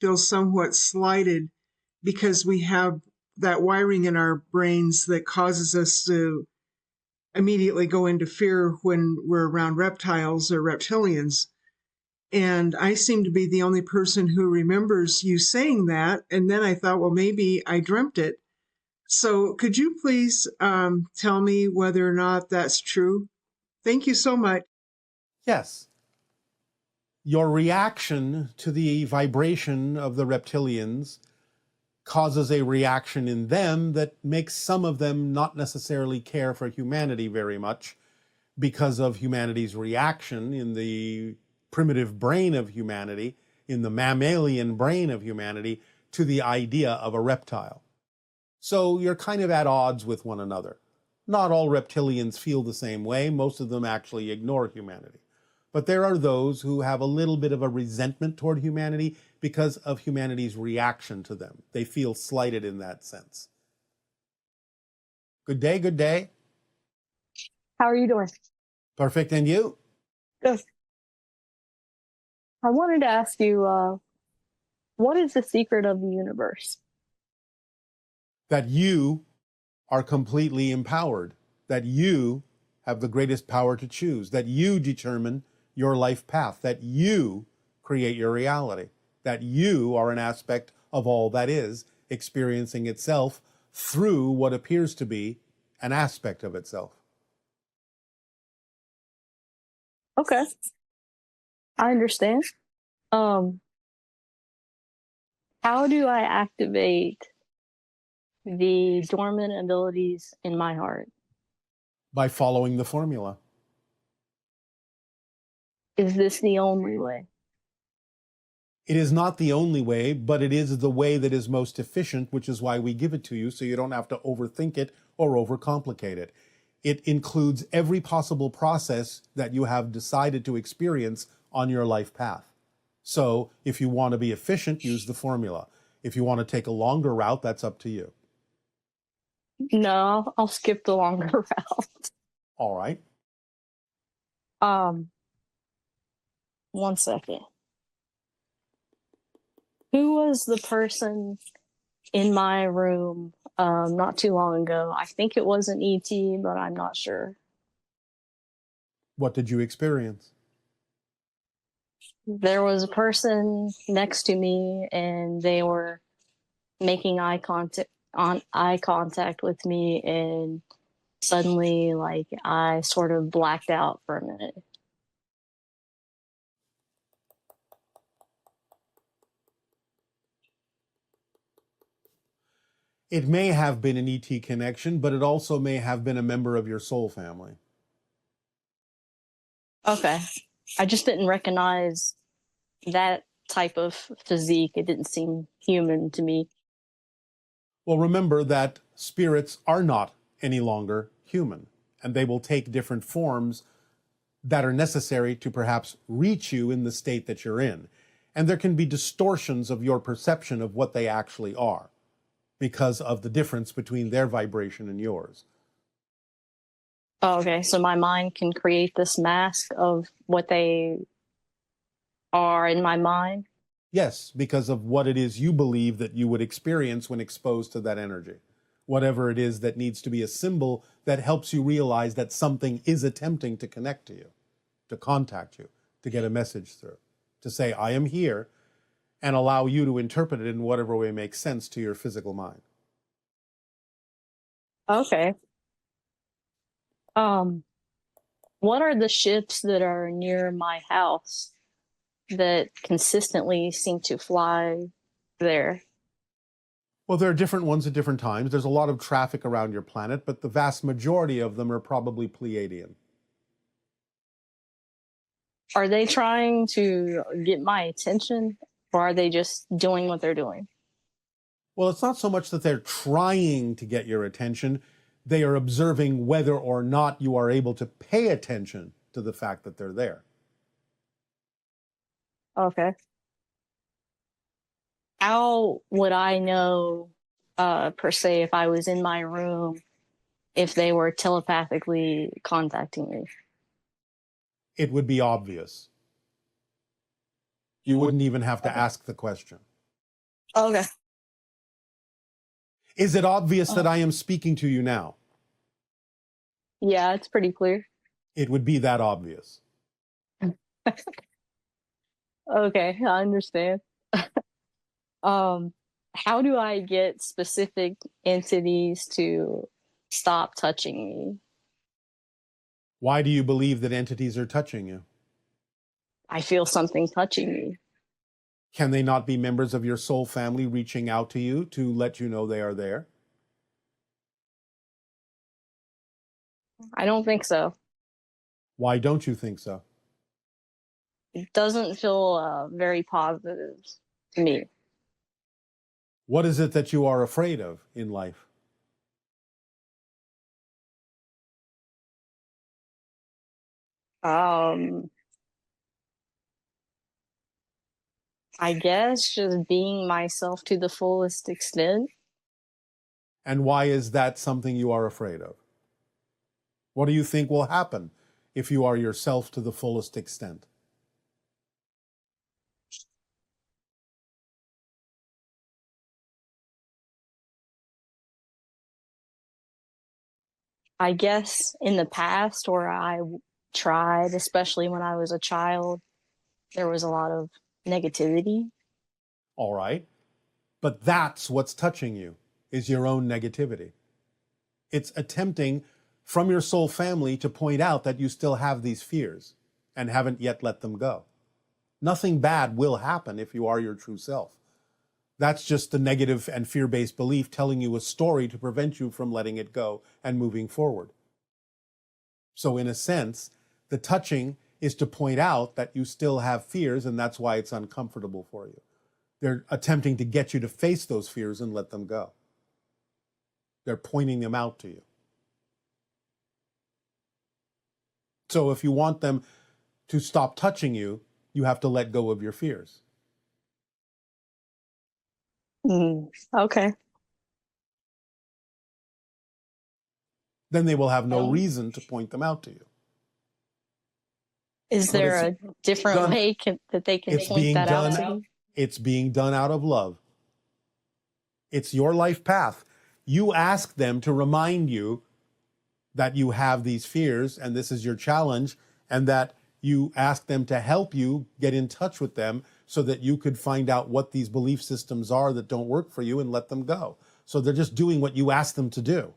feels somewhat slighted because we have that wiring in our brains that causes us to immediately go into fear when we're around reptiles or reptilians. And I seem to be the only person who remembers you saying that. And then I thought, well, maybe I dreamt it. So could you please tell me whether or not that's true? Thank you so much. Yes. Your reaction to the vibration of the reptilians causes a reaction in them that makes some of them not necessarily care for humanity very much because of humanity's reaction in the primitive brain of humanity, in the mammalian brain of humanity, to the idea of a reptile. So you're kind of at odds with one another. Not all reptilians feel the same way. Most of them actually ignore humanity. But there are those who have a little bit of a resentment toward humanity because of humanity's reaction to them. They feel slighted in that sense. Good day, good day. How are you doing? Perfect, and you? Good. I wanted to ask you, what is the secret of the universe? That you are completely empowered, that you have the greatest power to choose, that you determine your life path, that you create your reality, that you are an aspect of all that is, experiencing itself through what appears to be an aspect of itself. Okay, I understand. How do I activate the dormant abilities in my heart? By following the formula. Is this the only way? It is not the only way, but it is the way that is most efficient, which is why we give it to you, so you don't have to overthink it or overcomplicate it. It includes every possible process that you have decided to experience on your life path. So if you want to be efficient, use the formula. If you want to take a longer route, that's up to you. No, I'll skip the longer route. All right. 1 second. Who was the person in my room not too long ago? I think it was an ET, but I'm not sure. What did you experience? There was a person next to me, and they were making eye contact with me, and suddenly, like, I sort of blacked out for a minute. It may have been an ET connection, but it also may have been a member of your soul family. Okay. I just didn't recognize that type of physique. It didn't seem human to me. Well, remember that spirits are not any longer human, and they will take different forms that are necessary to perhaps reach you in the state that you're in. And there can be distortions of your perception of what they actually are because of the difference between their vibration and yours. Oh, okay, so my mind can create this mask of what they are in my mind? Yes, because of what it is you believe that you would experience when exposed to that energy. Whatever it is that needs to be a symbol that helps you realize that something is attempting to connect to you, to contact you, to get a message through, to say, I am here, and allow you to interpret it in whatever way makes sense to your physical mind. Okay. What are the ships that are near my house that consistently seem to fly there? Well, there are different ones at different times. There's a lot of traffic around your planet, but the vast majority of them are probably Pleiadian. Are they trying to get my attention, or are they just doing what they're doing? Well, it's not so much that they're trying to get your attention. They are observing whether or not you are able to pay attention to the fact that they're there. Okay. How would I know, per se, if I was in my room, if they were telepathically contacting me? It would be obvious. You wouldn't even have to ask the question. Okay. Is it obvious that I am speaking to you now? Yeah, it's pretty clear. It would be that obvious. Okay, I understand. Um, how do I get specific entities to stop touching me? Why do you believe that entities are touching you? I feel something touching me. Can they not be members of your soul family reaching out to you to let you know they are there? I don't think so. Why don't you think so? It doesn't feel very positive to me. What is it that you are afraid of in life? Um, I guess just being myself to the fullest extent. And why is that something you are afraid of? What do you think will happen if you are yourself to the fullest extent? I guess in the past, where tried, especially when I was a child, there was a lot of negativity. All right. But that's what's touching you, is your own negativity. It's attempting from your soul family to point out that you still have these fears and haven't yet let them go. Nothing bad will happen if you are your true self. That's just the negative and fear-based belief telling you a story to prevent you from letting it go and moving forward. So in a sense, the touching is to point out that you still have fears, and that's why it's uncomfortable for you. They're attempting to get you to face those fears and let them go. They're pointing them out to you. So if you want them to stop touching you, you have to let go of your fears. Okay. Then they will have no Um, reason to point them out to you. is But there a different done, way that they can it's point being that done, out to me? it's being done out of love. It's your life path. You ask them to remind you that you have these fears and this is your challenge, and that you ask them to help you get in touch with them so that you could find out what these belief systems are that don't work for you and let them go. So they're just doing what you ask them to do.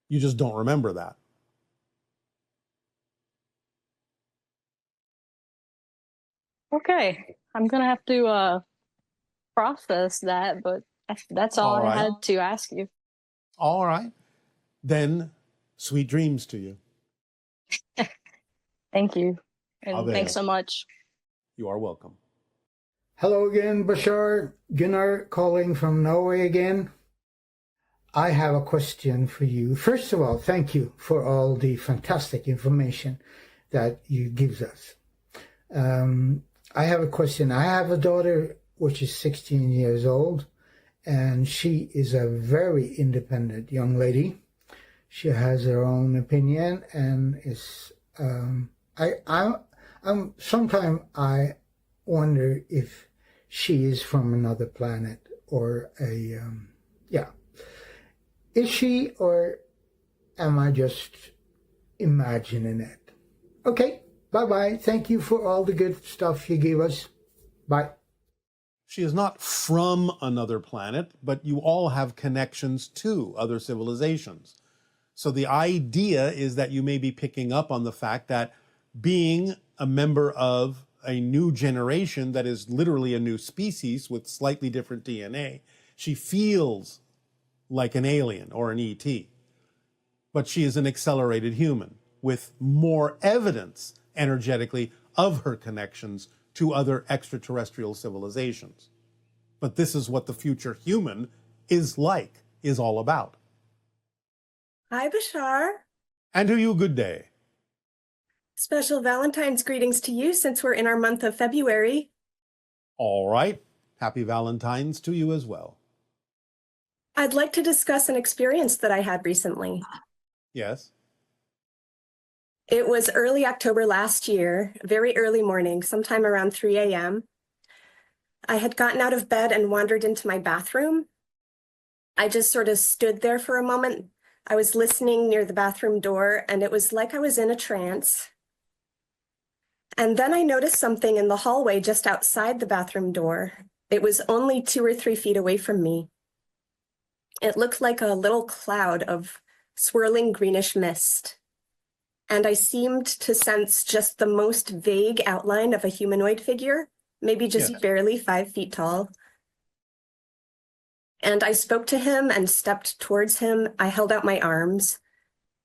You just don't remember that. Okay. I'm going to have to process that, but that's all All I right. had to ask you. All right. Then sweet dreams to you. Thank you. And thanks Aveo. so much. You are welcome. Hello again, Bashar. Gunnar calling from Norway again. I have a question for you. First of all, thank you for all the fantastic information that you gives us. I have a question. I have a daughter which is 16 years old, and she is a very independent young lady. She has her own opinion and is. Sometimes I wonder if she is from another planet or yeah. Is she, or am I just imagining it? Okay, bye-bye. Thank you for all the good stuff you gave us. Bye. She is not from another planet, but you all have connections to other civilizations. So the idea is that you may be picking up on the fact that being a member of a new generation that is literally a new species with slightly different DNA, she feels like an alien or an ET. But she is an accelerated human with more evidence energetically of her connections to other extraterrestrial civilizations. But this is what the future human is like, is all about. Hi, Bashar. And to you, good day. Special Valentine's greetings to you since we're in our month of February. All right. Happy Valentine's to you as well. I'd like to discuss an experience that I had recently. Yes. It was early October last year, very early morning, sometime around 3 a.m. I had gotten out of bed and wandered into my bathroom. I just sort of stood there for a moment. I was listening near the bathroom door, and it was like I was in a trance. And then I noticed something in the hallway just outside the bathroom door. It was only 2 or 3 feet away from me. It looked like a little cloud of swirling greenish mist. And I seemed to sense just the most vague outline of a humanoid figure, maybe just barely 5 feet tall. And I spoke to him and stepped towards him. I held out my arms.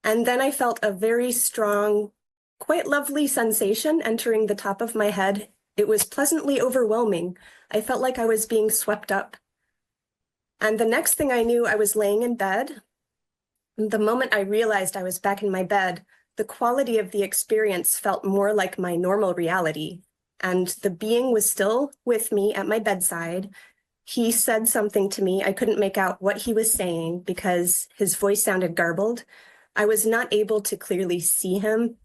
And then I felt a very strong, quite lovely sensation entering the top of my head. It was pleasantly overwhelming. I felt like I was being swept up. And the next thing I knew, I was laying in bed. The moment I realized I was back in my bed, the quality of the experience felt more like my normal reality. And the being was still with me at my bedside. He said something to me. I couldn't make out what he was saying because his voice sounded garbled. I was not able to clearly see him.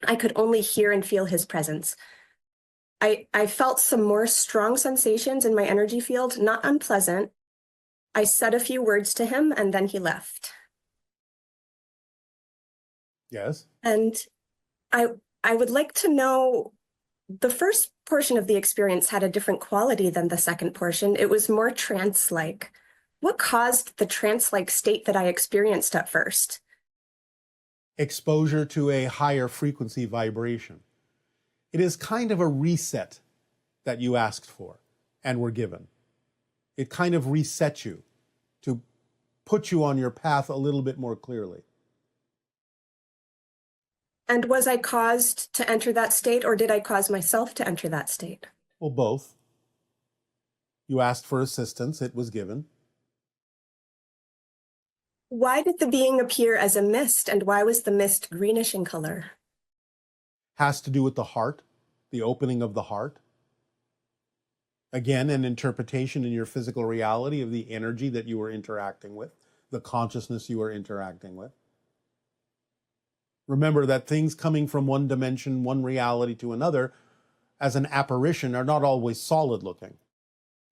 I could only hear and feel his presence. I felt some more strong sensations in my energy field, not unpleasant. I said a few words to him and then he left. Yes. And I would like to know, the first portion of the experience had a different quality than the second portion. It was more trance-like. What caused the trance-like state that I experienced at first? Exposure to a higher frequency vibration. It is kind of a reset that you asked for and were given. It kind of resets you to put you on your path a little bit more clearly. And was I caused to enter that state, or did I cause myself to enter that state? Well, both. You asked for assistance, it was given. Why did the being appear as a mist, and why was the mist greenish in color? Has to do with the heart, the opening of the heart. Again, an interpretation in your physical reality of the energy that you were interacting with, the consciousness you were interacting with. Remember that things coming from one dimension, one reality to another, as an apparition, are not always solid looking.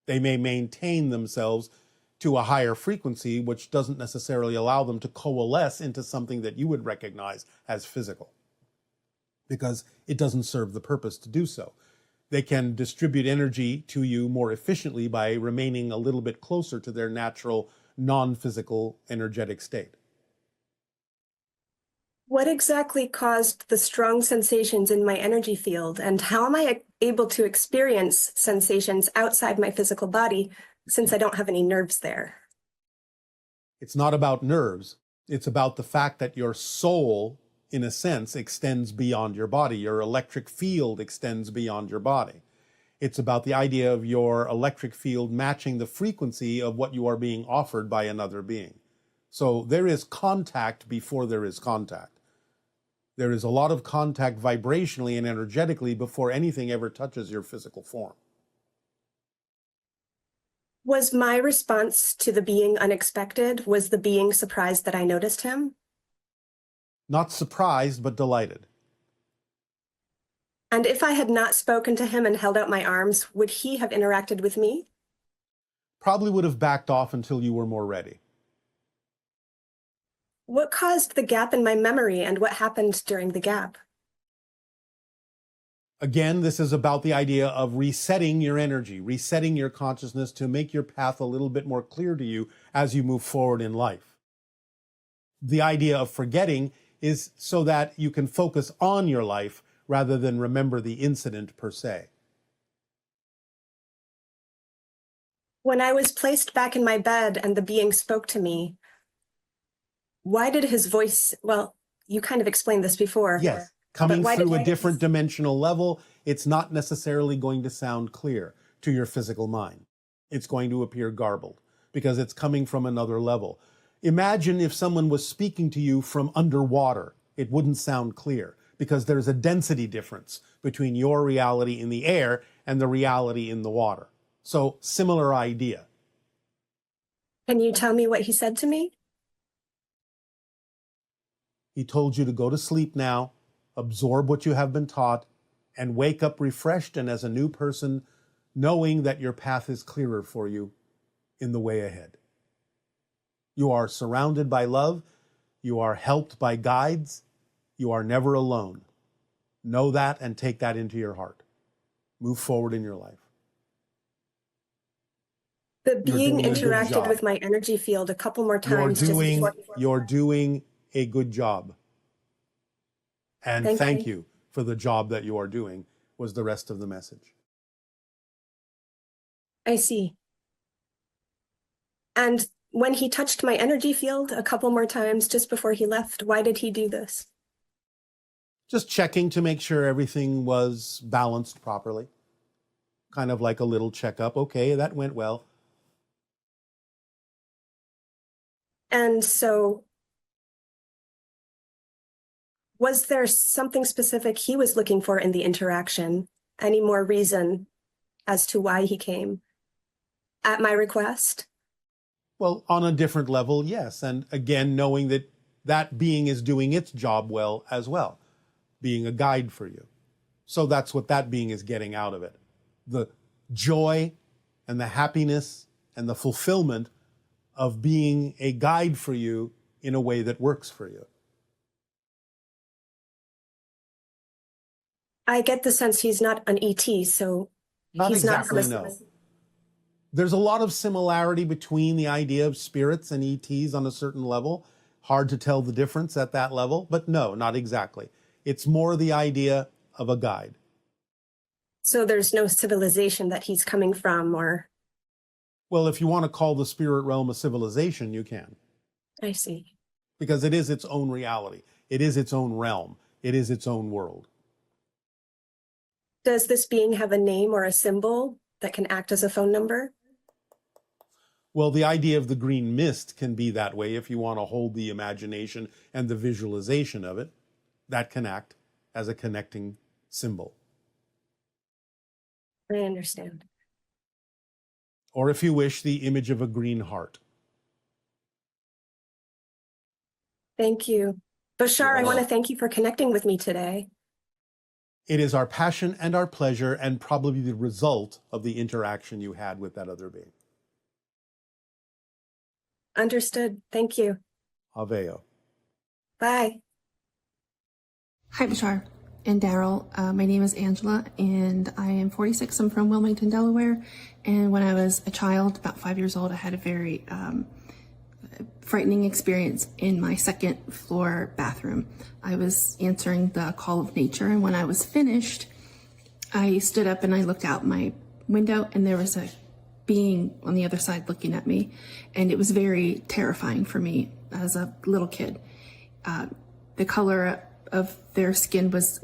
They may maintain themselves to a higher frequency, which doesn't necessarily allow them to coalesce into something that you would recognize as physical, because it doesn't serve the purpose to do so. They can distribute energy to you more efficiently by remaining a little bit closer to their natural, non-physical, energetic state. What exactly caused the strong sensations in my energy field, and how am I able to experience sensations outside my physical body since I don't have any nerves there? It's not about nerves. It's about the fact that your soul, in a sense, extends beyond your body. Your electric field extends beyond your body. It's about the idea of your electric field matching the frequency of what you are being offered by another being. So there is contact before there is contact. There is a lot of contact vibrationally and energetically before anything ever touches your physical form. Was my response to the being unexpected? Was the being surprised that I noticed him? Not surprised, but delighted. And if I had not spoken to him and held out my arms, would he have interacted with me? Probably would have backed off until you were more ready. What caused the gap in my memory, and what happened during the gap? Again, this is about the idea of resetting your energy, resetting your consciousness to make your path a little bit more clear to you as you move forward in life. The idea of forgetting is so that you can focus on your life rather than remember the incident per se. When I was placed back in my bed and the being spoke to me, why did his voice, well, you kind of explained this before. Yes, coming through a different dimensional level, it's not necessarily going to sound clear to your physical mind. It's going to appear garbled because it's coming from another level. Imagine if someone was speaking to you from underwater. It wouldn't sound clear because there's a density difference between your reality in the air and the reality in the water. So, similar idea. Can you tell me what he said to me? He told you to go to sleep now, absorb what you have been taught, and wake up refreshed and as a new person, knowing that your path is clearer for you in the way ahead. You are surrounded by love. You are helped by guides. You are never alone. Know that and take that into your heart. Move forward in your life. The being doing a good interacted job. with my energy field a couple more You're times just before. doing a good job. And thank you. you for the job that you are doing, was the rest of the message. I see. And when he touched my energy field a couple more times just before he left, why did he do this? Just checking to make sure everything was balanced properly. Kind of like a little checkup. Okay, that went well. And so, was there something specific he was looking for in the interaction? Any more reason as to why he came at my request? Well, on a different level, yes. And again, knowing that that being is doing its job well as well, being a guide for you. So that's what that being is getting out of it. The joy and the happiness and the fulfillment of being a guide for you in a way that works for you. I get the sense he's not an ET, so Not he's exactly, not. no. There's a lot of similarity between the idea of spirits and ETs on a certain level. Hard to tell the difference at that level, but no, not exactly. It's more the idea of a guide. So there's no civilization that he's coming from, or... Well, if you want to call the spirit realm a civilization, you can. I see. Because it is its own reality. It is its own realm. It is its own world. Does this being have a name or a symbol that can act as a phone number? Well, the idea of the green mist can be that way if you want to hold the imagination and the visualization of it. That can act as a connecting symbol. I understand. Or if you wish, the image of a green heart. Thank you. Bashar, I want to thank you for connecting with me today. It is our passion and our pleasure and probably the result of the interaction you had with that other being. Understood. Thank you. Aveo. Bye. Hi, Bashar and Darryl. My name is Angela, and I am 46. I'm from Wilmington, Delaware. And when I was a child, about 5 years old, I had a very frightening experience in my second floor bathroom. I was answering the call of nature, and when I was finished, I stood up and I looked out my window, and there was a being on the other side looking at me, and it was very terrifying for me as a little kid. The color of their skin was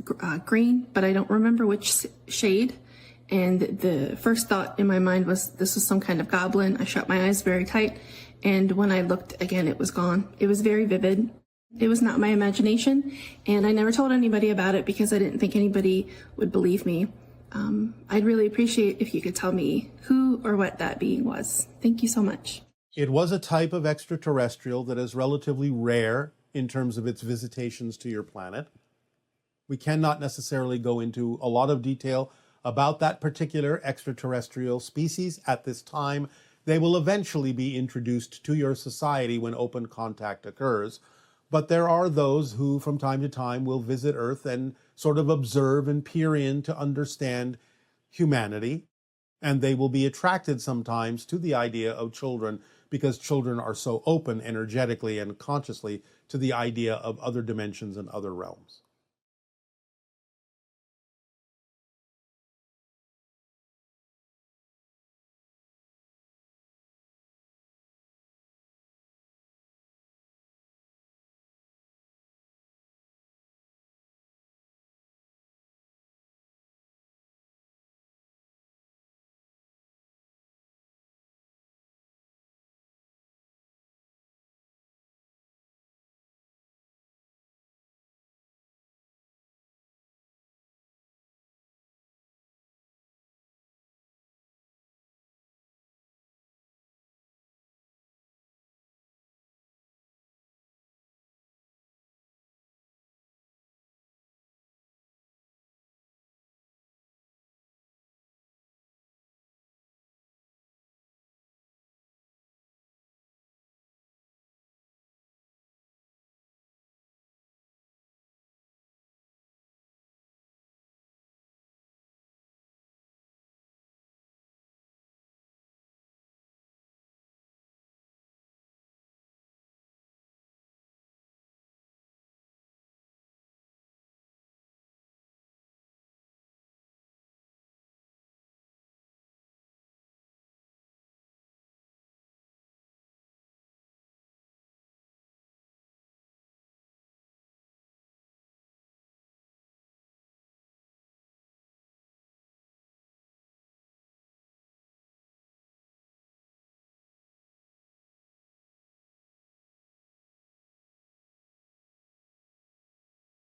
green, but I don't remember which shade. And the first thought in my mind was this was some kind of goblin. I shut my eyes very tight, and when I looked again, it was gone. It was very vivid. It was not my imagination, and I never told anybody about it because I didn't think anybody would believe me. I'd really appreciate if you could tell me who or what that being was. Thank you so much. It was a type of extraterrestrial that is relatively rare in terms of its visitations to your planet. We cannot necessarily go into a lot of detail about that particular extraterrestrial species at this time. They will eventually be introduced to your society when open contact occurs. But there are those who from time to time will visit Earth and sort of observe and peer in to understand humanity. And they will be attracted sometimes to the idea of children because children are so open energetically and consciously to the idea of other dimensions and other realms.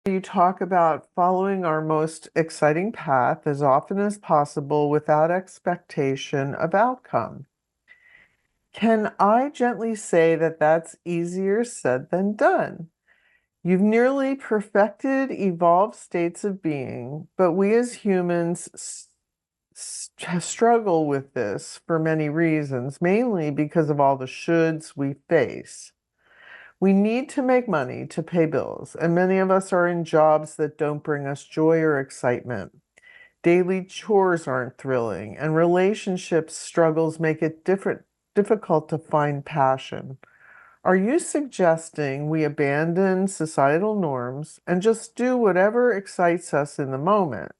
you talk about following our most exciting path as often as possible without expectation of outcome. Can I gently say that that's easier said than done? You've nearly perfected evolved states of being, but we as humans struggle with this for many reasons, mainly because of all the shoulds we face. We need to make money to pay bills, and many of us are in jobs that don't bring us joy or excitement. Daily chores aren't thrilling, and relationship struggles make it difficult to find passion. Are you suggesting we abandon societal norms and just do whatever excites us in the moment?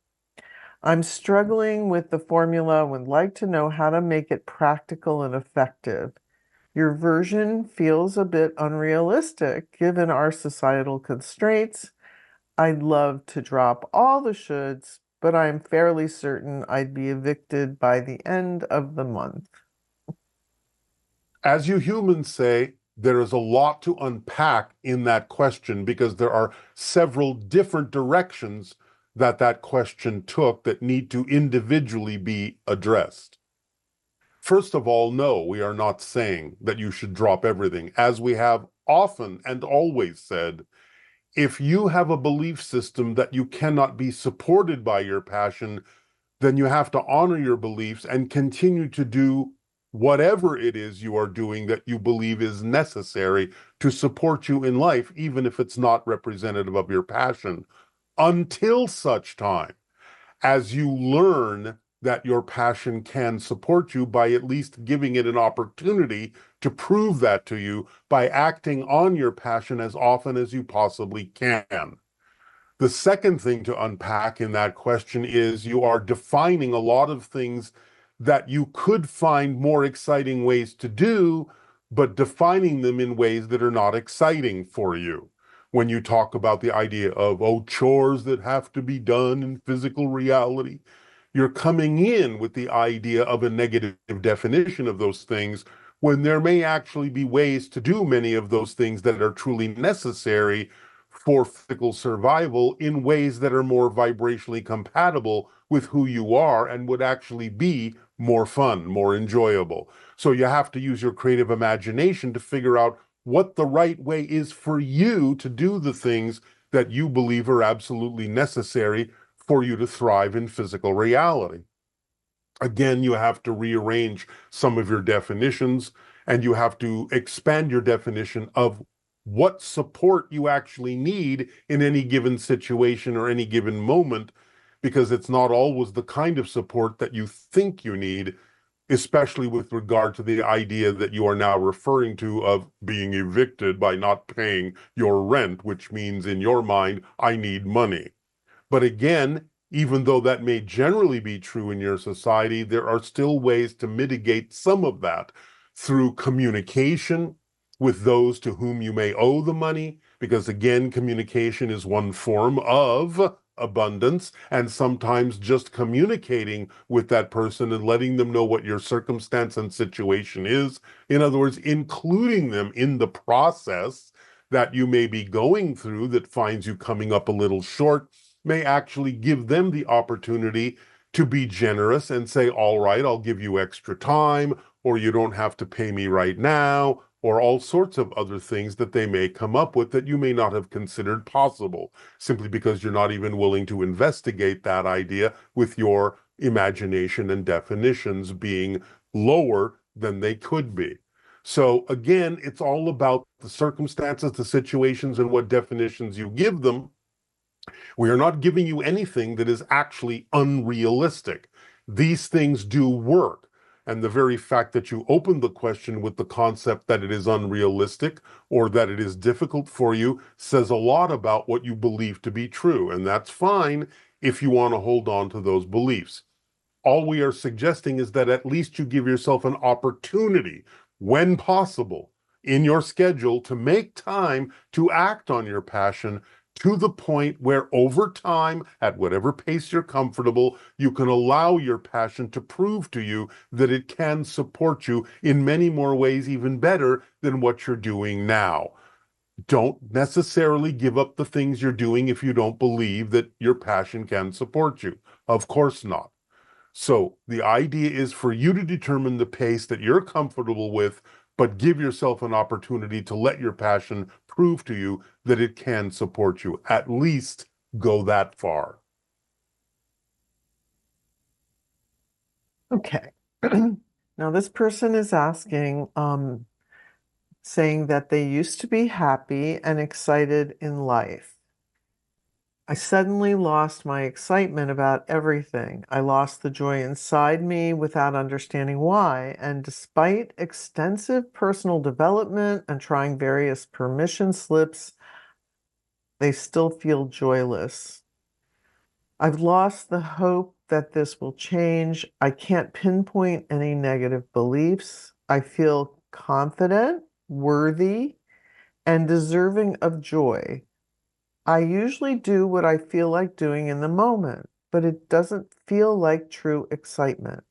I'm struggling with the formula and would like to know how to make it practical and effective. Your version feels a bit unrealistic given our societal constraints. I'd love to drop all the shoulds, but I'm fairly certain I'd be evicted by the end of the month. As you humans say, there is a lot to unpack in that question because there are several different directions that question took that need to individually be addressed. First of all, no, we are not saying that you should drop everything. As we have often and always said, if you have a belief system that you cannot be supported by your passion, then you have to honor your beliefs and continue to do whatever it is you are doing that you believe is necessary to support you in life, even if it's not representative of your passion, until such time as you learn that your passion can support you by at least giving it an opportunity to prove that to you by acting on your passion as often as you possibly can. The second thing to unpack in that question is you are defining a lot of things that you could find more exciting ways to do, but defining them in ways that are not exciting for you. When you talk about the idea of, chores that have to be done in physical reality, you're coming in with the idea of a negative definition of those things when there may actually be ways to do many of those things that are truly necessary for physical survival in ways that are more vibrationally compatible with who you are and would actually be more fun, more enjoyable. So you have to use your creative imagination to figure out what the right way is for you to do the things that you believe are absolutely necessary for you to thrive in physical reality. Again, you have to rearrange some of your definitions, and you have to expand your definition of what support you actually need in any given situation or any given moment, because it's not always the kind of support that you think you need, especially with regard to the idea that you are now referring to of being evicted by not paying your rent, which means in your mind, I need money. But again, even though that may generally be true in your society, there are still ways to mitigate some of that through communication with those to whom you may owe the money, because again, communication is one form of abundance, and sometimes just communicating with that person and letting them know what your circumstance and situation is. In other words, including them in the process that you may be going through that finds you coming up a little short may actually give them the opportunity to be generous and say, all right, I'll give you extra time, or you don't have to pay me right now, or all sorts of other things that they may come up with that you may not have considered possible, simply because you're not even willing to investigate that idea with your imagination and definitions being lower than they could be. So again, it's all about the circumstances, the situations, and what definitions you give them. We are not giving you anything that is actually unrealistic. These things do work. And the very fact that you open the question with the concept that it is unrealistic or that it is difficult for you says a lot about what you believe to be true. And that's fine if you want to hold on to those beliefs. All we are suggesting is that at least you give yourself an opportunity, when possible, in your schedule to make time to act on your passion to the point where over time, at whatever pace you're comfortable, you can allow your passion to prove to you that it can support you in many more ways, even better than what you're doing now. Don't necessarily give up the things you're doing if you don't believe that your passion can support you. Of course not. So the idea is for you to determine the pace that you're comfortable with, but give yourself an opportunity to let your passion prove to you that it can support you. At least go that far. Okay. Now, this person is asking, saying that they used to be happy and excited in life. I suddenly lost my excitement about everything. I lost the joy inside me without understanding why. And despite extensive personal development and trying various permission slips, they still feel joyless. I've lost the hope that this will change. I can't pinpoint any negative beliefs. I feel confident, worthy, and deserving of joy. I usually do what I feel like doing in the moment, but it doesn't feel like true excitement.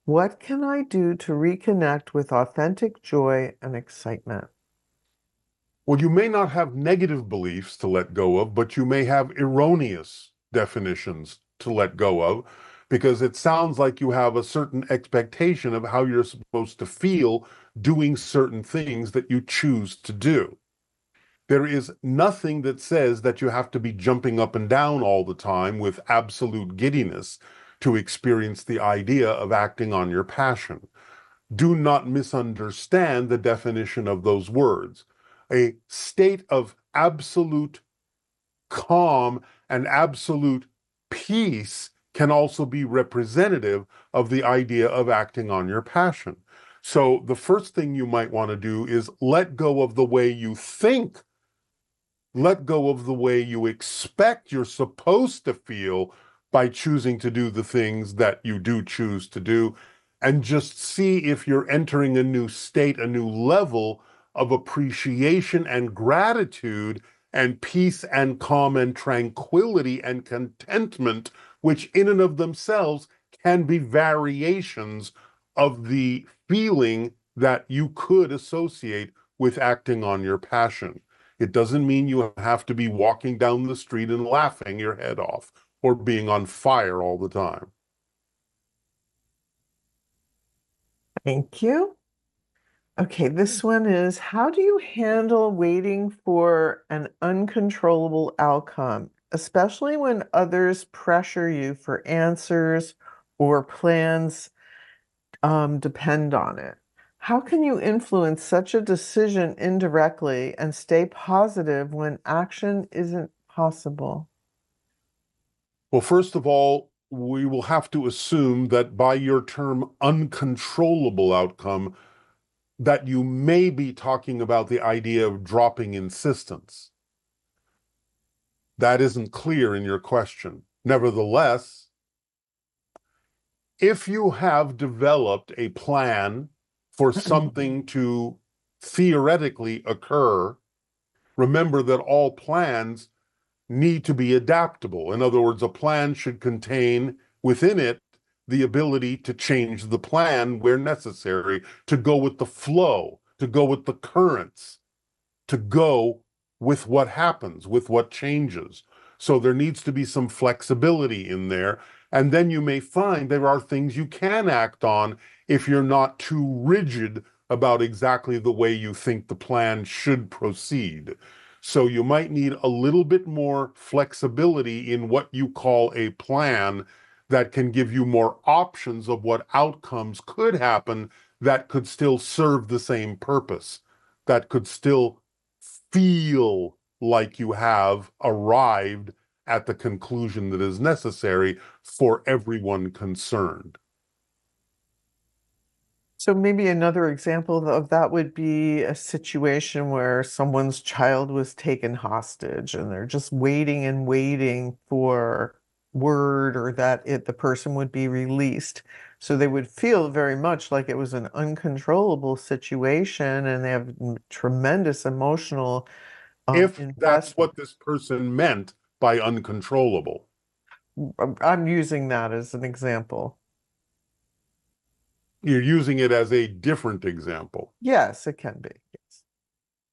What can I do to reconnect with authentic joy and excitement? Well, you may not have negative beliefs to let go of, but you may have erroneous definitions to let go of, because it sounds like you have a certain expectation of how you're supposed to feel doing certain things that you choose to do. There is nothing that says that you have to be jumping up and down all the time with absolute giddiness to experience the idea of acting on your passion. Do not misunderstand the definition of those words. A state of absolute calm and absolute peace can also be representative of the idea of acting on your passion. So the first thing you might want to do is let go of the way you think, let go of the way you expect you're supposed to feel by choosing to do the things that you do choose to do, and just see if you're entering a new state, a new level of appreciation and gratitude and peace and calm and tranquility and contentment, which in and of themselves can be variations of the feeling that you could associate with acting on your passion. It doesn't mean you have to be walking down the street and laughing your head off or being on fire all the time. Thank you. Okay, this one is, how do you handle waiting for an uncontrollable outcome, especially when others pressure you for answers or plans depend on it? How can you influence such a decision indirectly and stay positive when action isn't possible? Well, first of all, we will have to assume that by your term uncontrollable outcome, that you may be talking about the idea of dropping insistence. That isn't clear in your question. Nevertheless, if you have developed a plan for something to theoretically occur, remember that all plans need to be adaptable. In other words, a plan should contain within it the ability to change the plan where necessary, to go with the flow, to go with the currents, to go with what happens, with what changes. So there needs to be some flexibility in there. And then you may find there are things you can act on if you're not too rigid about exactly the way you think the plan should proceed. So you might need a little bit more flexibility in what you call a plan that can give you more options of what outcomes could happen that could still serve the same purpose, that could still feel like you have arrived at the conclusion that is necessary for everyone concerned. So maybe another example of that would be a situation where someone's child was taken hostage and they're just waiting and waiting for word or that the person would be released. So they would feel very much like it was an uncontrollable situation and they have tremendous emotional If that's investment. what this person meant by uncontrollable. I'm using that as an example. You're using it as a different example. Yes, it can be. Yes.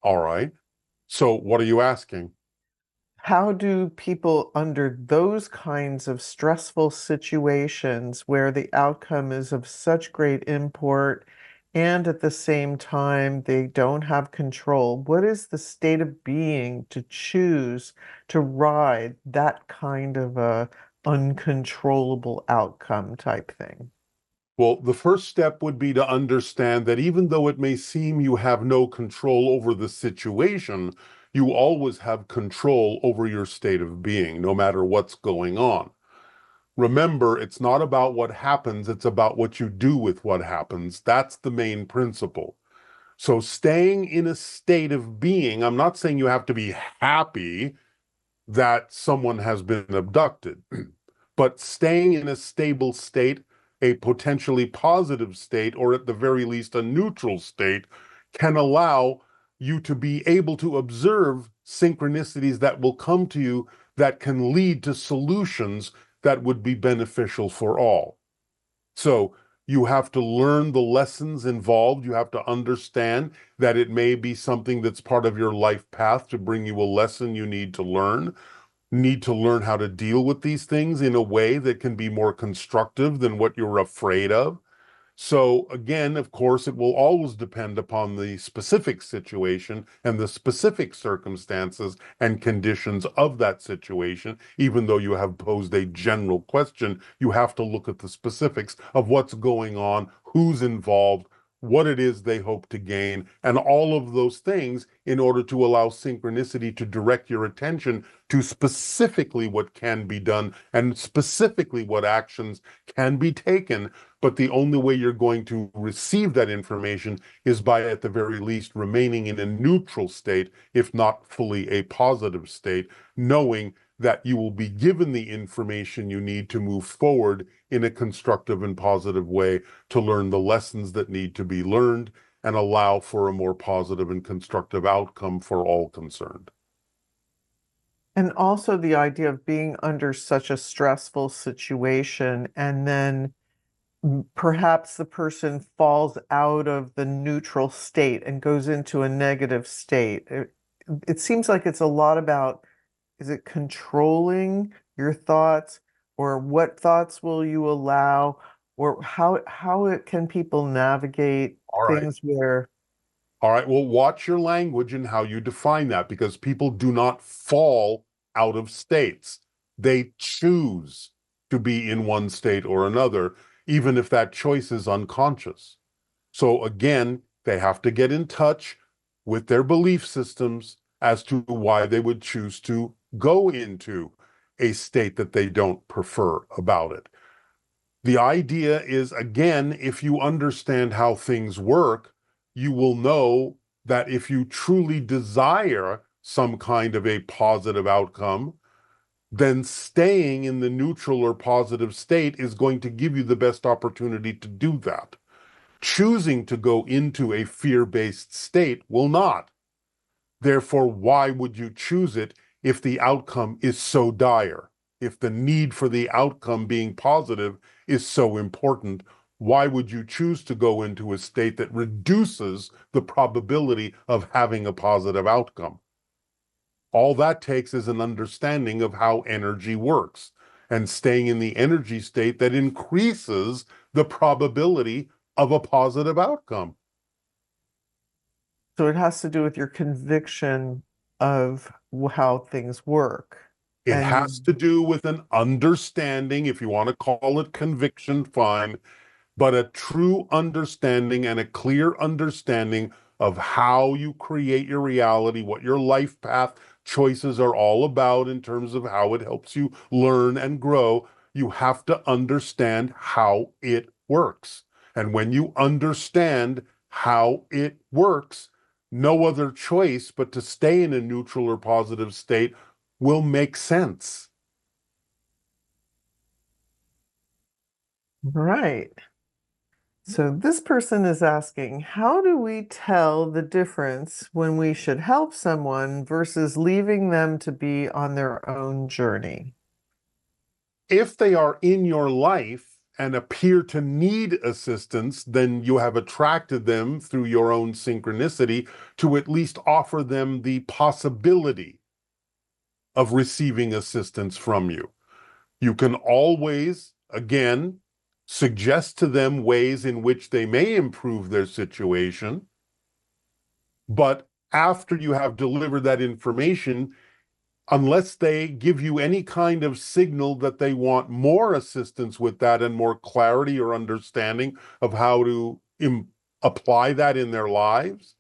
All right. So what are you asking? How do people under those kinds of stressful situations where the outcome is of such great import and at the same time they don't have control, what is the state of being to choose to ride that kind of a uncontrollable outcome type thing? Well, the first step would be to understand that even though it may seem you have no control over the situation, you always have control over your state of being, no matter what's going on. Remember, it's not about what happens, it's about what you do with what happens. That's the main principle. So staying in a state of being, I'm not saying you have to be happy that someone has been abducted, but staying in a stable state, a potentially positive state, or at the very least a neutral state, can allow you to be able to observe synchronicities that will come to you that can lead to solutions that would be beneficial for all. So you have to learn the lessons involved. You have to understand that it may be something that's part of your life path to bring you a lesson you need to learn how to deal with these things in a way that can be more constructive than what you're afraid of. So again, of course, it will always depend upon the specific situation and the specific circumstances and conditions of that situation. Even though you have posed a general question, you have to look at the specifics of what's going on, who's involved, what it is they hope to gain, and all of those things in order to allow synchronicity to direct your attention to specifically what can be done and specifically what actions can be taken. But the only way you're going to receive that information is by, at the very least, remaining in a neutral state, if not fully a positive state, knowing that you will be given the information you need to move forward in a constructive and positive way to learn the lessons that need to be learned and allow for a more positive and constructive outcome for all concerned. And also the idea of being under such a stressful situation and then perhaps the person falls out of the neutral state and goes into a negative state. It seems like it's a lot about, is it controlling your thoughts, or what thoughts will you allow, or can people navigate All right. things where All right. Well, watch your language and how you define that, because people do not fall out of states. They choose to be in one state or another, even if that choice is unconscious. So again, they have to get in touch with their belief systems as to why they would choose to go into a state that they don't prefer about it. The idea is, again, if you understand how things work, you will know that if you truly desire some kind of a positive outcome, then staying in the neutral or positive state is going to give you the best opportunity to do that. Choosing to go into a fear-based state will not. Therefore, why would you choose it if the outcome is so dire? If the need for the outcome being positive is so important, why would you choose to go into a state that reduces the probability of having a positive outcome? All that takes is an understanding of how energy works and staying in the energy state that increases the probability of a positive outcome. so it has to do with your conviction of how things work. It has And to do with an understanding, if you want to call it conviction, fine, but a true understanding and a clear understanding of how you create your reality, what your life path choices are all about in terms of how it helps you learn and grow. You have to understand how it works. And when you understand how it works, no other choice but to stay in a neutral or positive state will make sense. right. So this person is asking, how do we tell the difference when we should help someone versus leaving them to be on their own journey? If they are in your life, and appear to need assistance, then you have attracted them through your own synchronicity to at least offer them the possibility of receiving assistance from you. You can always, again, suggest to them ways in which they may improve their situation, but after you have delivered that information, unless they give you any kind of signal that they want more assistance with that and more clarity or understanding of how to apply that in their lives,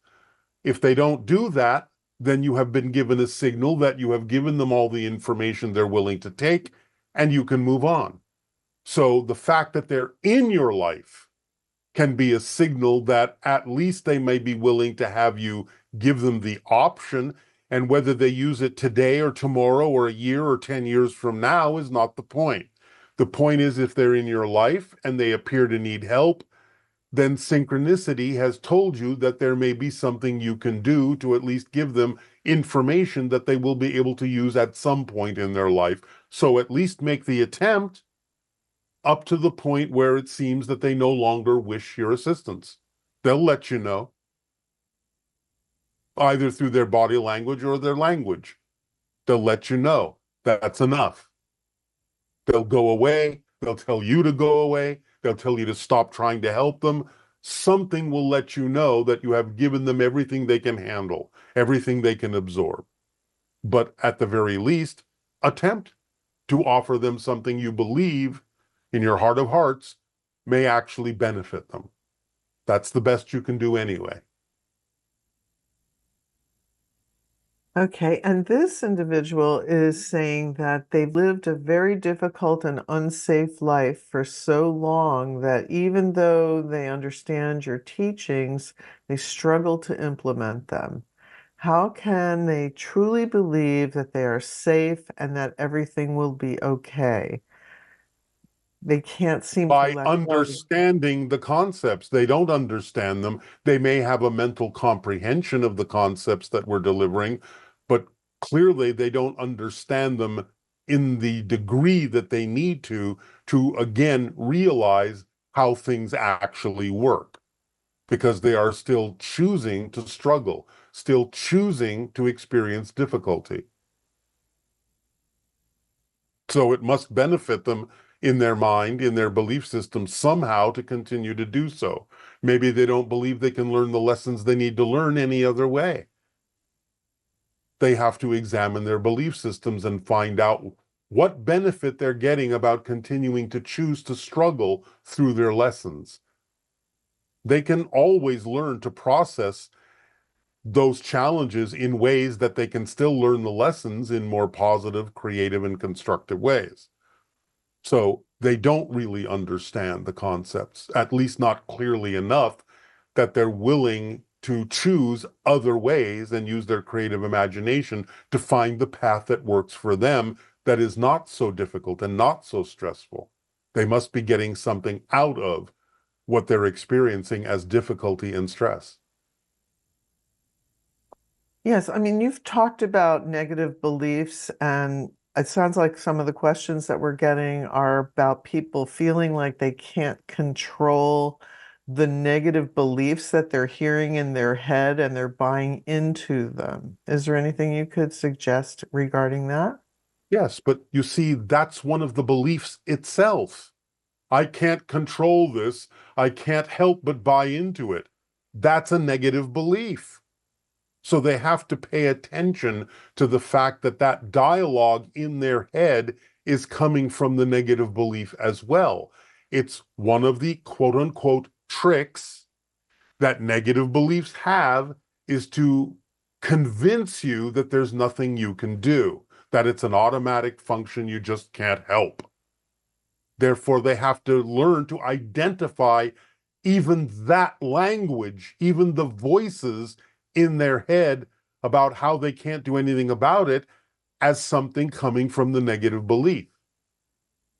if they don't do that, then you have been given a signal that you have given them all the information they're willing to take, and you can move on. So the fact that they're in your life can be a signal that at least they may be willing to have you give them the option, and whether they use it today or tomorrow or a year or 10 years from now is not the point. The point is, if they're in your life and they appear to need help, then synchronicity has told you that there may be something you can do to at least give them information that they will be able to use at some point in their life. So at least make the attempt up to the point where it seems that they no longer wish your assistance. They'll let you know, either through their body language or their language. They'll let you know that's enough. They'll go away. They'll tell you to go away. They'll tell you to stop trying to help them. Something will let you know that you have given them everything they can handle, everything they can absorb. But at the very least, attempt to offer them something you believe in your heart of hearts may actually benefit them. That's the best you can do anyway. Okay, and this individual is saying that they've lived a very difficult and unsafe life for so long that even though they understand your teachings, they struggle to implement them. How can they truly believe that they are safe and that everything will be okay? They can't seem to By let go. understanding the concepts. They don't understand them. They may have a mental comprehension of the concepts that we're delivering, but clearly they don't understand them in the degree that they need to again realize how things actually work, because they are still choosing to struggle, still choosing to experience difficulty. So it must benefit them in their mind, in their belief system, somehow to continue to do so. Maybe they don't believe they can learn the lessons they need to learn any other way. They have to examine their belief systems and find out what benefit they're getting about continuing to choose to struggle through their lessons. They can always learn to process those challenges in ways that they can still learn the lessons in more positive, creative, and constructive ways. So they don't really understand the concepts, at least not clearly enough that they're willing to choose other ways and use their creative imagination to find the path that works for them, that is not so difficult and not so stressful. They must be getting something out of what they're experiencing as difficulty and stress. Yes, I mean, you've talked about negative beliefs, and it sounds like some of the questions that we're getting are about people feeling like they can't control the negative beliefs that they're hearing in their head and they're buying into them. Is there anything you could suggest regarding that? Yes, but you see, that's one of the beliefs itself. I can't control this. I can't help but buy into it. That's a negative belief. So they have to pay attention to the fact that that dialogue in their head is coming from the negative belief as well. It's one of the quote unquote tricks that negative beliefs have, is to convince you that there's nothing you can do, that it's an automatic function you just can't help. Therefore, they have to learn to identify even that language, even the voices in their head about how they can't do anything about it, as something coming from the negative belief.